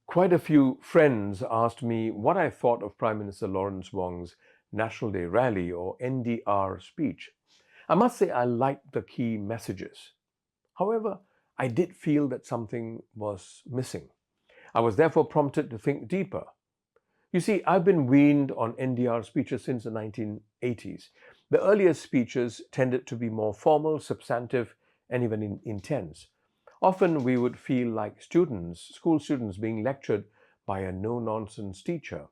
Quite a few friends asked me what I thought of Prime Minister Lawrence Wong's National Day rally or NDR speech. I must say I liked the key messages. However, I did feel that something was missing. I was therefore prompted to think deeper. You see, I've been weaned on NDR speeches since the 1980s. The earlier speeches tended to be more formal, substantive, and even intense. Often we would feel like school students being lectured by a no-nonsense teacher.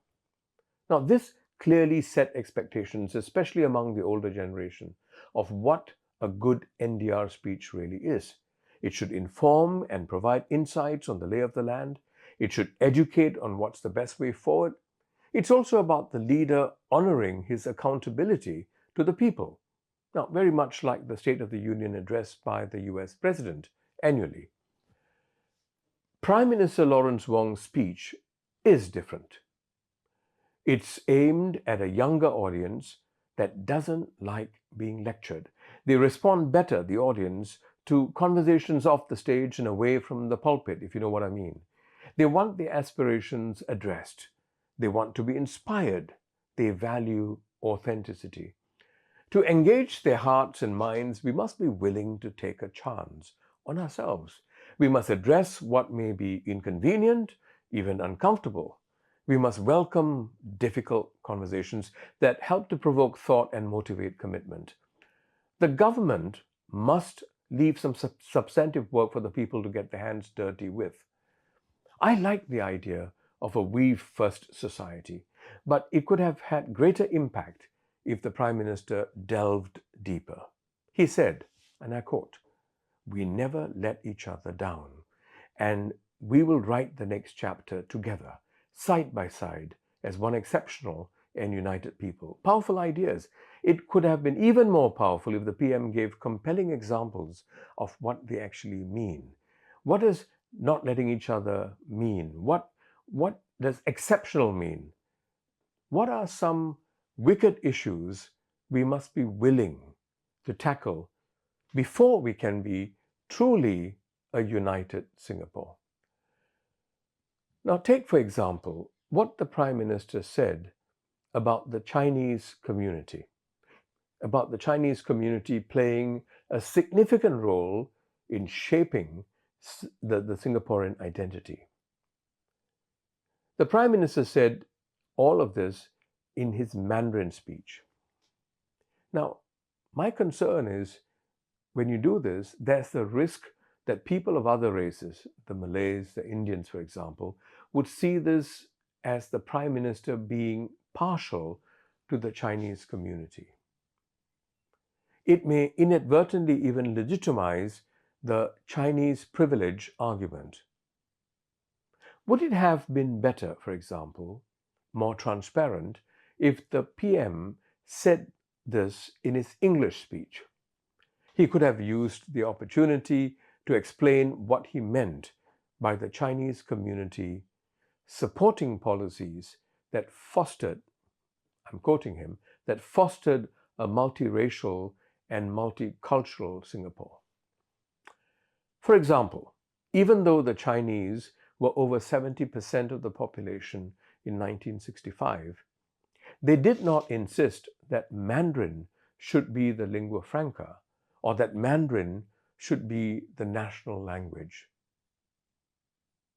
Now, this clearly set expectations, especially among the older generation, of what a good NDR speech really is. It should inform and provide insights on the lay of the land. It should educate on what's the best way forward. It's also about the leader honoring his accountability to the people. Now, very much like the State of the Union address by the US President annually. Prime Minister Lawrence Wong's speech is different. It's aimed at a younger audience that doesn't like being lectured. They respond better, the audience, to conversations off the stage and away from the pulpit, if you know what I mean. They want their aspirations addressed. They want to be inspired. They value authenticity. To engage their hearts and minds, we must be willing to take a chance on ourselves. We must address what may be inconvenient, even uncomfortable. We must welcome difficult conversations that help to provoke thought and motivate commitment. The government must leave some substantive work for the people to get their hands dirty with. I like the idea of a we-first society, but it could have had greater impact if the Prime Minister delved deeper. He said, and I quote, "We never let each other down, and we will write the next chapter together, side by side, as one exceptional and united people." Powerful ideas. It could have been even more powerful if the PM gave compelling examples of what they actually mean. What does not letting each other mean? What does exceptional mean? What are some wicked issues we must be willing to tackle before we can be truly a united Singapore? Now, take, for example, what the Prime Minister said about the Chinese community, playing a significant role in shaping the Singaporean identity. The Prime Minister said all of this in his Mandarin speech. Now, my concern is when you do this, there's the risk that people of other races, the Malays, the Indians, for example, would see this as the Prime Minister being partial to the Chinese community. It may inadvertently even legitimize the Chinese privilege argument. Would it have been better, for example, more transparent, if the PM said this in his English speech? He could have used the opportunity to explain what he meant by the Chinese community supporting policies that fostered, I'm quoting him, that fostered a multiracial and multicultural Singapore. For example, even though the Chinese were over 70% of the population in 1965, they did not insist that Mandarin should be the lingua franca or that Mandarin should be the national language.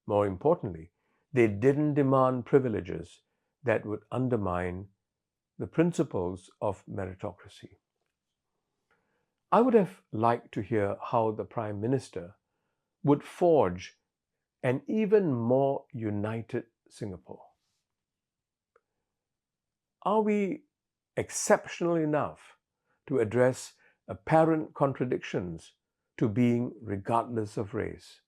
More importantly, they didn't demand privileges that would undermine the principles of meritocracy. I would have liked to hear how the Prime Minister would forge an even more united Singapore. Are we exceptional enough to address apparent contradictions to being regardless of race?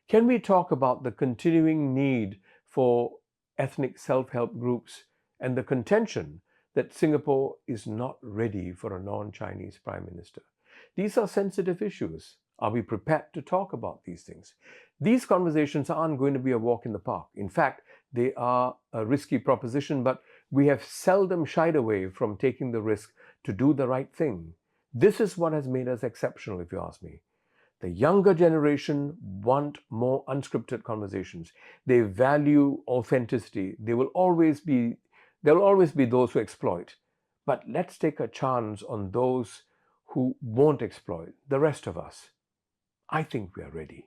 Can we talk about the continuing need for ethnic self-help groups and the contention that Singapore is not ready for a non-Chinese Prime Minister? These are sensitive issues. Are we prepared to talk about these things? These conversations aren't going to be a walk in the park. In fact, they are a risky proposition, but we have seldom shied away from taking the risk to do the right thing. This is what has made us exceptional, if you ask me. The younger generation want more unscripted conversations. They value authenticity. There will always be those who exploit. But let's take a chance on those who won't exploit, the rest of us. I think we are ready.